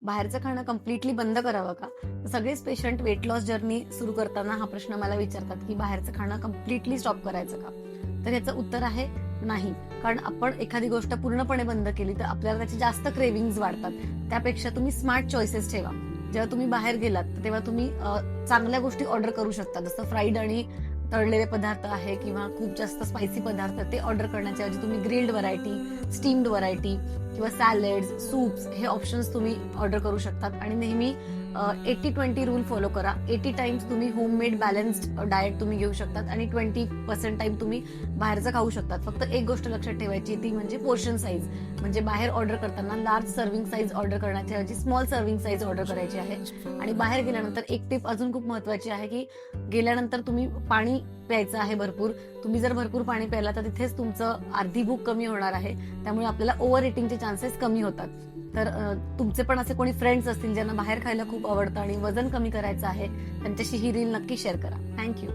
बाहेरचं खाणं कम्प्लिटली बंद करावं का? तर सगळेच पेशंट वेट लॉस जर्नी सुरू करताना हा प्रश्न मला विचारतात, की बाहेरचं खाणं कम्प्लिटली स्टॉप करायचं का? तर याचं उत्तर आहे नाही. कारण आपण एखादी गोष्ट पूर्णपणे बंद केली तर आपल्याला त्याची जास्त क्रेव्हिंग्ज वाढतात. त्यापेक्षा तुम्ही स्मार्ट चॉईसेस ठेवा. जेव्हा तुम्ही बाहेर गेलात, तेव्हा तुम्ही चांगल्या गोष्टी ऑर्डर करू शकता. जसं फ्राईड आणि तळलेले पदार्थ आहे किंवा खूप जास्त स्पायसी पदार्थ ते ऑर्डर करण्याच्या ऐवजी तुम्ही ग्रिल्ड व्हरायटी, स्टीम्ड व्हरायटी किंवा सॅलड्स, सूप्स हे ऑप्शन्स तुम्ही ऑर्डर करू शकतात आणि नेहमी 80-20 रूल फॉलो करा. 80 टाइम्स तुम्ही होममेड बॅलन्स्ड डाएट तुम्ही घेऊ शकतात आणि 20% टाइम तुम्ही बाहेरचं खाऊ शकतात. फक्त एक गोष्ट लक्षात ठेवायची ती म्हणजे पोर्शन साईज. म्हणजे बाहेर ऑर्डर करताना लार्ज सर्व्हिंग साईज ऑर्डर करण्याच्या ऐवजी स्मॉल सर्व्हिंग साईज ऑर्डर करायची आहे. आणि बाहेर गेल्यानंतर एक टिप अजून खूप महत्वाची आहे, की गेल्यानंतर तुम्ही पाणी प्यायचं आहे भरपूर. तुम्ही जर भरपूर पाणी प्यायला तर तिथेच तुमचं अर्धी भूक कमी होणार आहे. त्यामुळे आपल्याला ओव्हर इटिंगचे चान्सेस कमी होतात. तर तुमचे पण असे कोणी फ्रेंड्स असतील ज्यांना बाहेर खायला खूप आवडतं आणि वजन कमी करायचं आहे, त्यांच्याशी ही रील नक्की शेअर करा. थँक्यू.